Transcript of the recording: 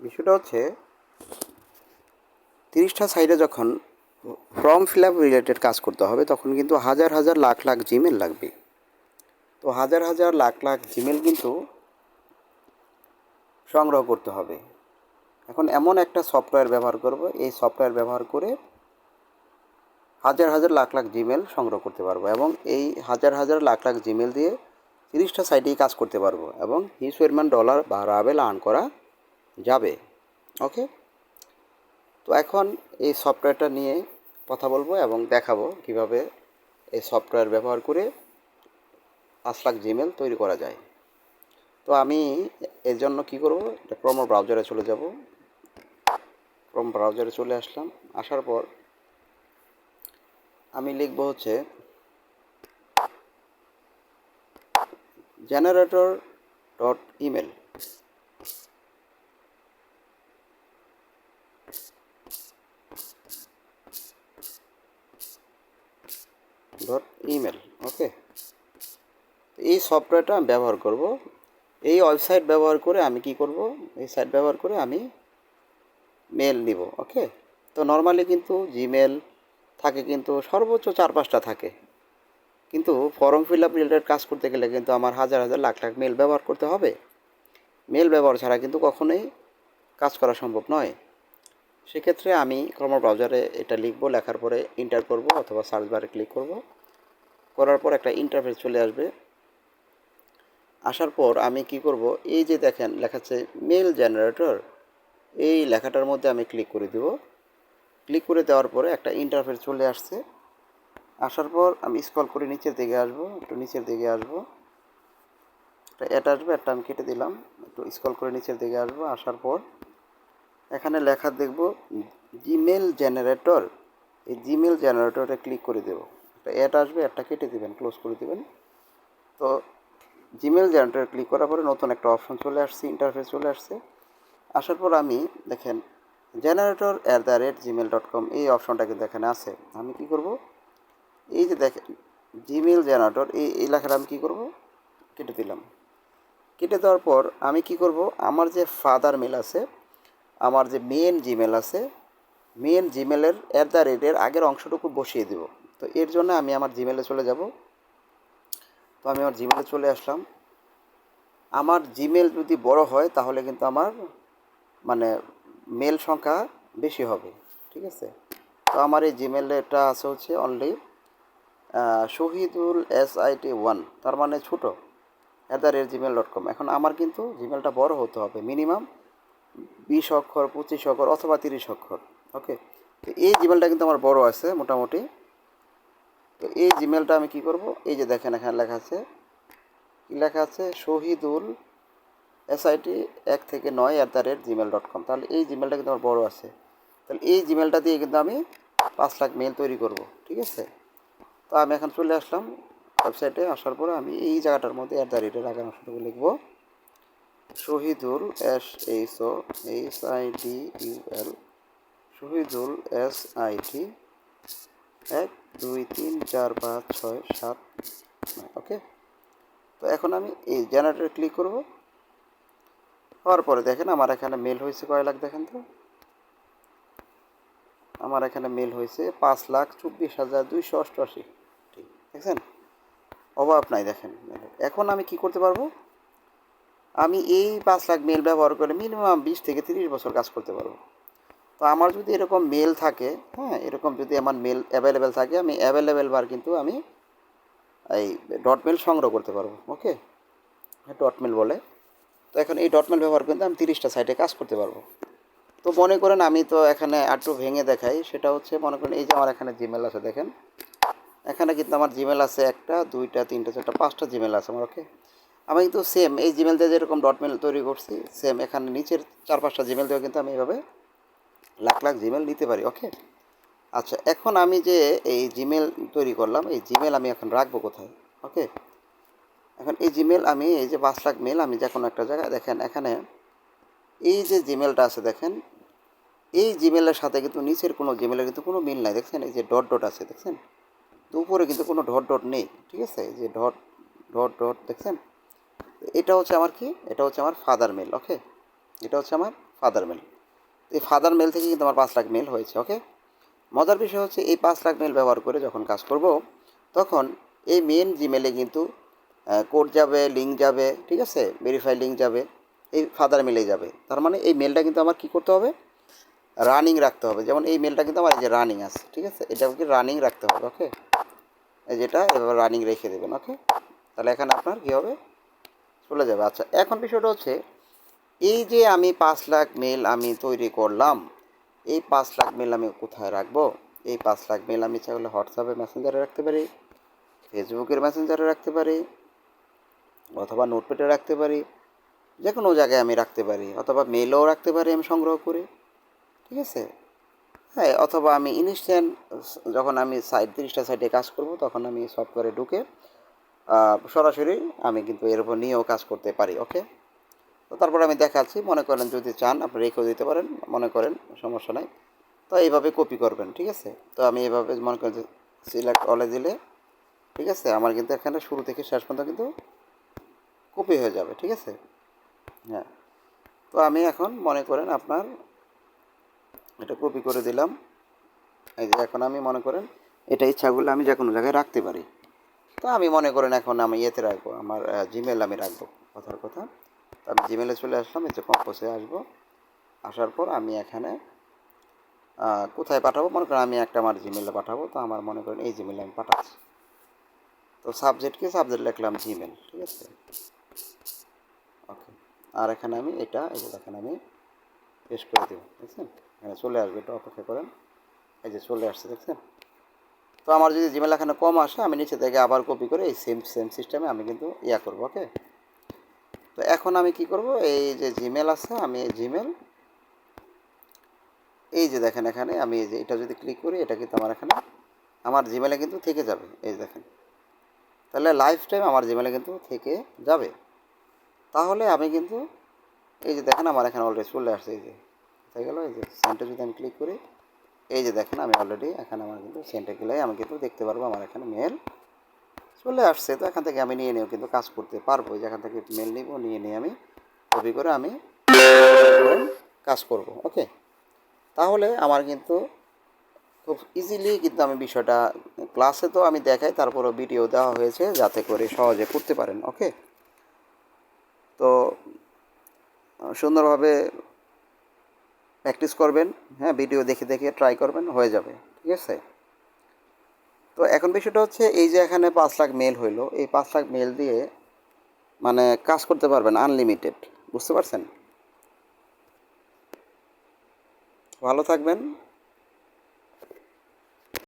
বিষয়টা হচ্ছে 30টা সাইটে যখন ফর্ম ফিল আপ রিলেটেড কাজ করতে হবে তখন কিন্তু হাজার হাজার লাখ লাখ জিমেল লাগবে। তো হাজার হাজার লাখ লাখ জিমেল কিন্তু সংগ্রহ করতে হবে। এখন এমন একটা সফটওয়্যার ব্যবহার করব, এই সফটওয়্যার ব্যবহার করে হাজার হাজার লাখ লাখ জিমেল সংগ্রহ করতে পারবো এবং এই হাজার হাজার লাখ লাখ জিমেল দিয়ে 30টা সাইটেই কাজ করতে পারবো এবং হিউজ পরিমাণ ডলার বা রাবেল আর্ন করা যাবে। ওকে, তো এখন এই সফটওয়্যারটা নিয়ে কথা বলবো এবং দেখাবো কিভাবে এই সফটওয়্যার ব্যবহার করে 5 লাখ জিমেল তৈরি করা যায়। তো আমি এর জন্য কী করবো, একটা ক্রোম ব্রাউজারে চলে যাব। ক্রোম ব্রাউজারে চলে আসলাম, আসার পর আমি লিখব হচ্ছে generator dot email. Dot email. Okay, এই সফটওয়্যারটা আমি ব্যবহার করব। এই ওয়েবসাইট ব্যবহার করে আমি কি করব, এই সাইট ব্যবহার করে আমি মেল নিব। ওকে, তো নর্মালি কিন্তু জিমেল থাকে কিন্তু সর্বোচ্চ 4-5টা থাকে, কিন্তু ফর্ম ফিল আপ রিলেটেড কাজ করতে গেলে কিন্তু আমার হাজার হাজার লাখ লাখ মেল ব্যবহার করতে হবে। মেল ব্যবহার ছাড়া কিন্তু কখনোই কাজ করা সম্ভব নয়। সেক্ষেত্রে আমি ক্রোম ব্রাউজারে এটা লিখব, লেখার পরে এন্টার করব অথবা সার্চ বারে ক্লিক করব, করার পর একটা ইন্টারফেস চলে আসবে। আসার পর আমি কি করব, এই যে দেখেন লেখাচ্ছে মেল জেনারেটর, এই লেখাটার মধ্যে আমি ক্লিক করে দেব। ক্লিক করে দেওয়ার পরে একটা ইন্টারফেস চলে আসছে। আসার পর আমি স্ক্রল করে নিচের দিকে আসবো, একটু নিচের দিকে আসবো, এটা আসবে, একটা আমি কেটে দিলাম। একটু স্ক্রল করে নিচের দিকে আসবো, আসার পর এখানে লেখা দেখব জিমেল জেনারেটর। এই জিমেল জেনারেটরে ক্লিক করে দেবো, একটা অ্যাড আসবে, একটা কেটে দেবেন, ক্লোজ করে দেবেন। তো জিমেল জেনারেটরে ক্লিক করার পরে নতুন একটা অপশন চলে আসছে, ইন্টারফেস চলে আসছে। আসার পর আমি দেখেন generator@gmail.com এই অপশনটা কিন্তু এখানে আছে। আমি কি করব, এই যে দেখেন জিমেল জেনারেটর, এই লেখাটা আমি কী করব, কেটে দিলাম। কেটে দেওয়ার পর আমি কি করব, আমার যে ফাদার মেল আছে, আমার যে মেন জিমেল আছে, মেন জিমেলের @এর আগের অংশটুকু বসিয়ে দেব। তো এর জন্য আমি আমার জিমেলে চলে যাব। তো আমি আমার জিমেলে চলে আসলাম। আমার জিমেল যদি বড় হয় তাহলে কিন্তু আমার মানে মেল সংখ্যা বেশি হবে, ঠিক আছে। তো আমার এই জিমেলটা আছে হচ্ছে অনলি শহীদুল SIT1, তার মানে ছোটো @gmail.com। এখন আমার কিন্তু জিমেলটা বড় হতে হবে, মিনিমাম 20 অক্ষর, 25 অক্ষর অথবা 30 অক্ষর। ওকে, তো এই জিমেলটা কিন্তু আমার বড় আছে মোটামুটি। তো এই জিমেলটা আমি কি করব, এই যে দেখেন এখানে লেখা আছে, কি লেখা আছে, শহীদুল SIT1 থেকে 9 @gmail.com। তাহলে এই জিমেলটা কিন্তু আমার বড় আছে। তাহলে এই জিমেলটা দিয়ে কিন্তু আমি 5 লাখ মেল তৈরি করব, ঠিক আছে। তো আমি এখন চলে আসলাম ওয়েবসাইটে। আসার পরে আমি এই জায়গাটার মধ্যে @এর আগের অংশটুকু লিখব, শহীদুল SHIDUL, শহীদুল SIT 1 2 3 4 5 6 7। ওকে, তো এখন আমি এই জেনারেটরে ক্লিক করব। হওয়ার পরে দেখেন আমার এখানে মেল হয়েছে কয় লাখ, দেখেন তো আমার এখানে মেল হয়েছে 5,24,288। ঠিক দেখছেন, অভাব নাই দেখেন। এখন আমি কি করতে পারবো, আমি এই 5 লাখ মেল ব্যবহার করে মিনিমাম 20 থেকে 30 বছর কাজ করতে পারবো। তো আমার যদি এরকম মেল থাকে, হ্যাঁ, এরকম যদি আমার মেল অ্যাভেলেবেল থাকে, আমি অ্যাভেলেবেল বার কিন্তু আমি এই ডট মেল সংগ্রহ করতে পারবো। ওকে, ডট মেল বলে। তো এখন এই ডট মেল ব্যবহার কিন্তু আমি 30টা সাইটে কাজ করতে পারবো। তো মনে করেন আমি তো এখানে একটু ভেঙে দেখাই, সেটা হচ্ছে মনে করেন এই যে আমার এখানে জিমেল আছে, দেখেন এখানে কিন্তু আমার জিমেল আছে 1টা 2টা 3টা 4টা 5টা জিমেল আছে আমার। ওকে, আমি কিন্তু সেম এই জিমেল দিয়ে যেরকম ডট মেল তৈরি করছি, সেম এখানে নিচের 4-5টা জিমেল দিয়ে কিন্তু আমি এভাবে লাখ লাখ জিমেল নিতে পারি। ওকে, আচ্ছা, এখন আমি যে এই জিমেল তৈরি করলাম, এই জিমেল আমি এখন রাখবো কোথায়। ওকে, এখন এই জিমেল আমি এই যে 5 লাখ মেল আমি যে কোনো একটা জায়গায়, দেখেন এখানে এই যে জিমেলটা আছে, দেখেন এই জিমেলের সাথে কিন্তু নিচের কোনো জিমেলের কিন্তু কোনো মিল নাই, দেখছেন এই যে ডট ডট আছে, দেখছেন তো উপরে কিন্তু কোনো ডট ডট নেই, ঠিক আছে, এই যে ডট ডট ডট দেখছেন। এটা হচ্ছে আমার কি, এটা হচ্ছে আমার ফাদার মেল। ওকে, এটা হচ্ছে আমার ফাদার মেল। এই ফাদার মেল থেকে কিন্তু আমার 5 লাখ মেল হয়েছে। ওকে, মজার বিষয় হচ্ছে এই 5 লাখ মেল ব্যবহার করে যখন কাজ করব, তখন এই মেন জিমেলে কিন্তু কোড যাবে, লিঙ্ক যাবে, ঠিক আছে, ভেরিফাই লিঙ্ক যাবে, এই ফাদার মেলেই যাবে। তার মানে এই মেলটা কিন্তু আমার কী করতে হবে, রানিং রাখতে হবে। যেমন এই মেলটা কিন্তু আমার এই যে রানিং আছে, ঠিক আছে, এটাকে রানিং রাখতে হবে। ওকে, এই যেটা এভাবে রানিং রেখে দেবেন। ওকে, তাহলে এখানে আপনার কী হবে, চলে যাবে। আচ্ছা, এখন বিষয়টা হচ্ছে এই যে আমি 5 লাখ মেল আমি তৈরি করলাম, এই 5 লাখ মেল আমি কোথায় রাখবো? এই 5 লাখ মেল আমি চাইলে হোয়াটসঅ্যাপে মেসেঞ্জারে রাখতে পারি, ফেসবুকের মেসেঞ্জারে রাখতে পারি, অথবা নোটপ্যাডে রাখতে পারি, যে কোনো জায়গায় আমি রাখতে পারি, অথবা মেলও রাখতে পারি আমি সংগ্রহ করে, ঠিক আছে। হ্যাঁ, অথবা আমি ইনস্ট্যান্ট যখন আমি 30টা সাইটে কাজ করব, তখন আমি সফটওয়্যারে ঢুকে সরাসরি আমি কিন্তু এর উপর নিয়েও কাজ করতে পারি। ওকে, তো তারপর আমি দেখাচ্ছি। মনে করেন যদি চান আপনি রেখেও দিতে পারেন, মনে করেন সমস্যা নাই। তো এইভাবে কপি করবেন, ঠিক আছে। তো আমি এইভাবে মনে করেন যে সিলেক্ট অলে দিলে, ঠিক আছে, আমার কিন্তু এখানে শুরু থেকে শেষ পর্যন্ত কিন্তু কপি হয়ে যাবে, ঠিক আছে। হ্যাঁ, তো আমি এখন মনে করেন আপনার এটা কপি করে দিলাম। এই যে এখন আমি মনে করেন এটা ইচ্ছা করলে আমি যে কোনো জায়গায় রাখতে পারি। তো আমি মনে করেন এখন আমি ইয়েতে রাখবো, আমার জিমেল আমি রাখবো, কথার কথা। তো আমি জিমেলে চলে আসলাম, এই যে কম্পোসে আসবো, আসার পর আমি এখানে কোথায় পাঠাবো, মনে করেন আমি একটা আমার জিমেলে পাঠাবো। তো আমার মনে করেন এই জিমেলে আমি পাঠাচ্ছি। তো সাবজেক্টকে সাবজেক্ট লিখলাম জিমেল, ঠিক আছে। ওকে, আর এখানে আমি এটা এই যে দেখেন আমি পেস্ট করে দেবো, দেখছেন, এখানে চলে আসবে, একটু অপেক্ষা করেন। এই যে চলে আসছে, দেখছেন। তো আমার যদি জিমেল এখানে কম আসে, আমি নিচে থেকে আবার কপি করে এই সেম সিস্টেমে আমি কিন্তু করবো। ওকে, তো এখন আমি কি করব, এই যে জিমেল আছে, আমি এই জিমেল এই যে দেখেন এখানে আমি এই যে এটা যদি ক্লিক করি, এটা কিন্তু আমার এখানে আমার জিমেলে কিন্তু থেকে যাবে। এই যে দেখেন, তাহলে লাইফ টাইম আমার জিমেলে কিন্তু থেকে যাবে। তাহলে আমি কিন্তু এই যে দেখেন আমার এখানে অলরেডি চলে আসছে, এই যে হয়ে গেল। এই যে সেন্টে যদি আমি ক্লিক করি, এই যে দেখেন আমি অলরেডি এখানে আমার কিন্তু সেন্টে গেলে আমি কিন্তু দেখতে পারবো আমার এখানে মেল চলে আসছে। তো এখান থেকে আমি নিয়ে নিয়েও কিন্তু কাজ করতে পারবো। যেখান থেকে মেল নিব, নিয়ে আমি কপি করে আমি কাজ করব। ওকে, তাহলে আমার কিন্তু খুব ইজিলি কিন্তু আমি বিষয়টা ক্লাসে তো আমি দেখাই, তারপরও ভিডিও দেওয়া হয়েছে যাতে করে সহজে করতে পারেন। ওকে, তো সুন্দরভাবে প্র্যাকটিস করবেন। হ্যাঁ, ভিডিও দেখে দেখে ট্রাই করবেন, হয়ে যাবে, ঠিক আছে। তো এখন বিষয়টা হচ্ছে এই যে এখানে 5 লাখ মেল হইলো, এই 5 লাখ মেল দিয়ে মানে কাজ করতে পারবেন আনলিমিটেড, বুঝতে পারছেন। ভালো থাকবেন।